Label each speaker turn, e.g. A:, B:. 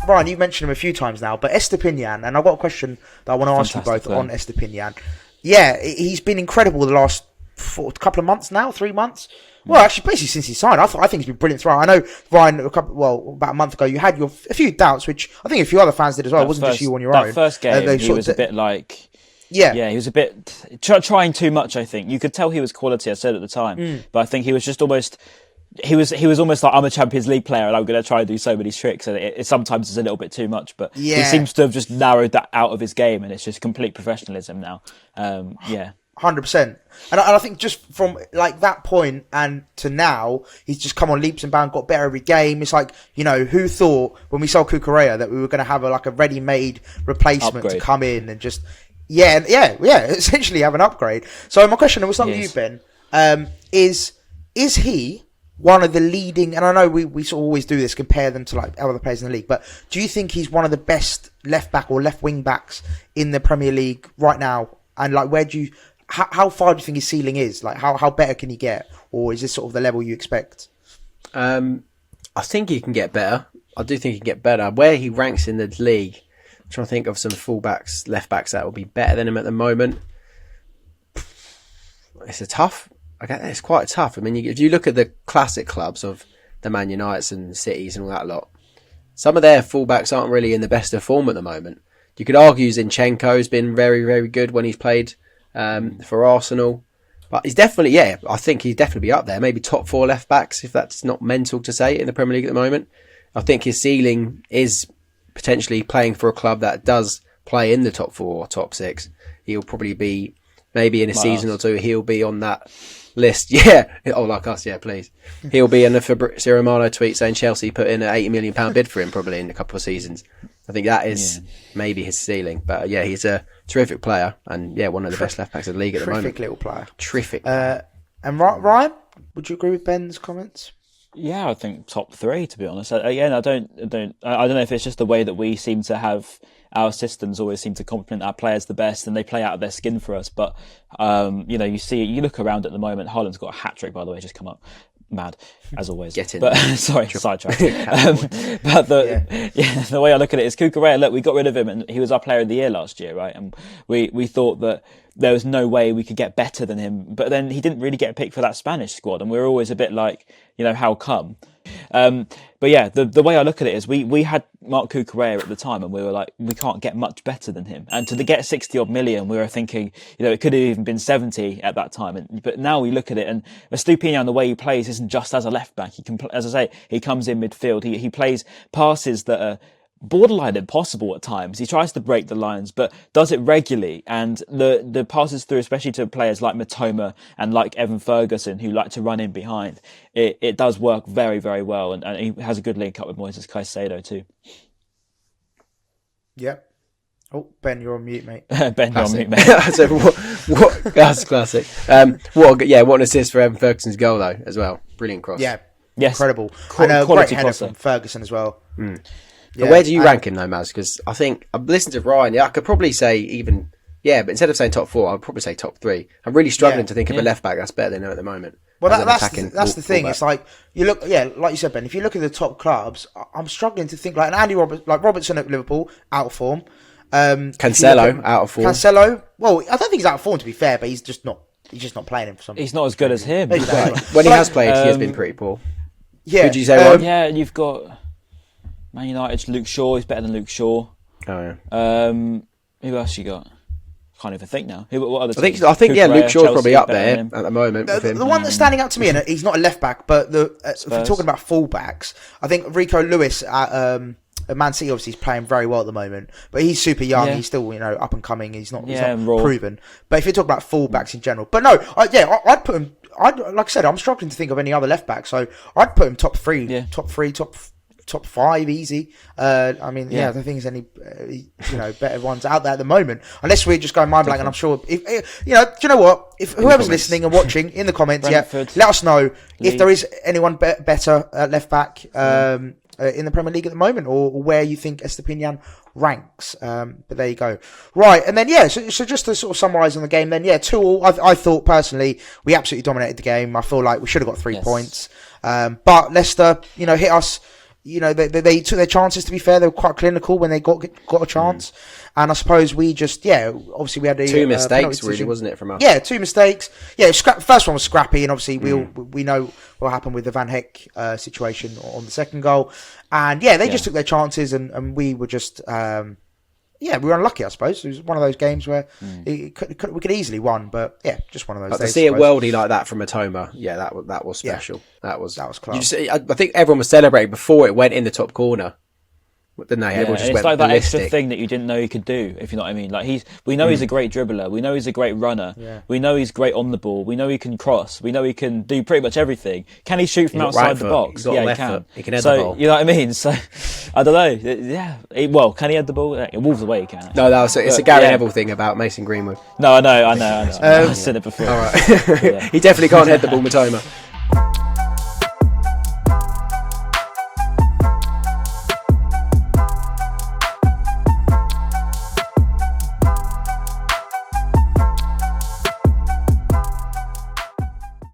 A: Ryan, you've mentioned him a few times now, but Estupinan, and I've got a question that I want to ask you both on Estupinan. Yeah, he's been incredible the last couple of months now, 3 months. Well, actually, basically since he signed, I think he's been brilliant throughout. I know, Ryan, about a month ago, you had a few doubts, which I think a few other fans did as well. It wasn't just you on your own.
B: That first game, he was a bit like...
A: Yeah,
B: he was a bit trying too much, I think. You could tell he was quality, I said at the time. But I think he was just almost... He was almost like, I'm a Champions League player and I'm going to try and do so many tricks, and it sometimes is a little bit too much, but he seems to have just narrowed that out of his game, and it's just complete professionalism now.
A: 100%. And I think just from like that point and to now, he's just come on leaps and bounds, got better every game. It's like, who thought when we sold Cucurella that we were going to have a ready-made replacement to come in and just, essentially have an upgrade. So my question, and we'll start with you, Ben, is he one of the leading, and I know we sort of always do this, compare them to like other players in the league, but do you think he's one of the best left back or left wing backs in the Premier League right now? And like, how far do you think his ceiling is? Like, how better can he get? Or is this sort of the level you expect?
C: I think he can get better. I do think he can get better. Where he ranks in the league, I'm trying to think of some full-backs, left-backs that will be better than him at the moment. It's quite tough. I mean, if you look at the classic clubs of the Man Uniteds and Cities and all that lot, some of their full-backs aren't really in the best of form at the moment. You could argue Zinchenko's been very, very good when he's played for Arsenal. But he's definitely, I think he'd definitely be up there. Maybe top 4 left-backs, if that's not mental to say, in the Premier League at the moment. I think his ceiling is potentially playing for a club that does play in the top 4 or top 6. He'll probably be, maybe in a season or two, he'll be on that list. Like us, please. He'll be in the Fabrizio Romano tweet saying Chelsea put in an £80 million bid for him probably in a couple of seasons. I think that is maybe his ceiling. But he's a terrific player and one of the best left backs of the league at the moment.
A: Terrific little player.
C: Terrific.
A: And Ryan, would you agree with Ben's comments?
B: Yeah, I think top 3, to be honest. Again, I don't know if it's just the way that we seem to have our systems always seem to complement our players the best, and they play out of their skin for us. But you look around at the moment. Haaland's got a hat trick, by the way, just come up. Mad, as always.
C: Get in.
B: But sorry, sidetrack. But the way I look at it is Cucurella. Look, we got rid of him, and he was our player of the year last year, right? And we thought that there was no way we could get better than him. But then he didn't really get picked for that Spanish squad, and we were always a bit like, how come? The way I look at it is we had Marc Cucurella at the time, and we were like, we can't get much better than him. And to get 60 odd million, we were thinking, it could have even been 70 at that time. But now we look at it, and Estupinan, the way he plays isn't just as a left back. He can, as I say, he comes in midfield. He plays passes that are borderline impossible at times. He tries to break the lines, but does it regularly. And the passes through, especially to players like Mitoma and like Evan Ferguson, who like to run in behind, it does work very, very well. And he has a good link up with Moises Caicedo too.
A: Yeah. Oh, Ben, you're on mute, mate.
B: Ben, you're on mute, mate.
C: So what? That's classic. What an assist for Evan Ferguson's goal though, as well. Brilliant cross.
A: Yeah.
B: Yes.
A: Incredible. And a great header from Ferguson as well.
C: Yeah, where do you rank him though, Maz? Because I think I've listened to Ryan. I could probably say even but instead of saying top 4, I'd probably say top 3. I'm really struggling to think of a left back that's better than him at the moment.
A: Well, that's the thing. It's like you look, like you said, Ben. If you look at the top clubs, I'm struggling to think like an Andy Robertson at Liverpool, out of form.
C: Cancelo out of form.
A: Cancelo. Well, I don't think he's out of form to be fair, but he's just not playing him for some.
B: He's not as good as him.
C: When he has played, he has been pretty poor.
A: Yeah.
C: Would you say Ryan?
B: Yeah, and you've got Man United's Luke Shaw. He's better than Luke Shaw.
C: Oh yeah.
B: Who else you got? Can't even think now. What other
C: I think Luke Shaw's probably up there at the moment.
A: The one that's standing out to me, and he's not a left back, but if we're talking about full backs, I think Rico Lewis at Man City obviously is playing very well at the moment, but he's super young. He's still up and coming. He's not proven. But if you're talking about full backs in general, but no, I'd put him. Like I said, I'm struggling to think of any other left back, so I'd put him top 3, top 5 easy. I don't think there's any better ones out there at the moment, unless we're just going mind blank. And I'm sure if do you know what, if whoever's listening and watching in the comments, let us know if there is anyone better at left back in the Premier League at the moment, or where you think Estupinan ranks. But there you go. Right, and then so just to sort of summarise on the game, then 2-2. I thought personally we absolutely dominated the game. I feel like we should have got 3 points, but Leicester, hit us they took their chances. To be fair, they were quite clinical when they got a chance. And I suppose we just, obviously we had
C: two mistakes, really, wasn't it, from us?
A: Yeah, 2 mistakes. Yeah, first one was scrappy, and obviously we know what happened with the Van Heck situation on the second goal. And they just took their chances, and we were just, we were unlucky, I suppose. It was one of those games where we could easily won, but just one of those.
C: To see it worldy like that from Mitoma, that was special. That was class. I think everyone was celebrating before it went in the top corner. Didn't they?
B: Yeah, it's like that extra thing that you didn't know he could do, if you know what I mean. Like we know he's a great dribbler, we know he's a great runner, we know he's great on the ball, we know he can cross, we know he can do pretty much everything. Can he shoot from outside the box?
C: Yeah, he can. He can head the ball.
B: You know what I mean? So I don't know. Yeah, can he head the ball? Wolves away, he can. Actually.
C: No, it's a Gary Neville thing about Mason Greenwood.
B: No, I know. I've said it before.
C: All right, he definitely can't head the ball, Mitoma.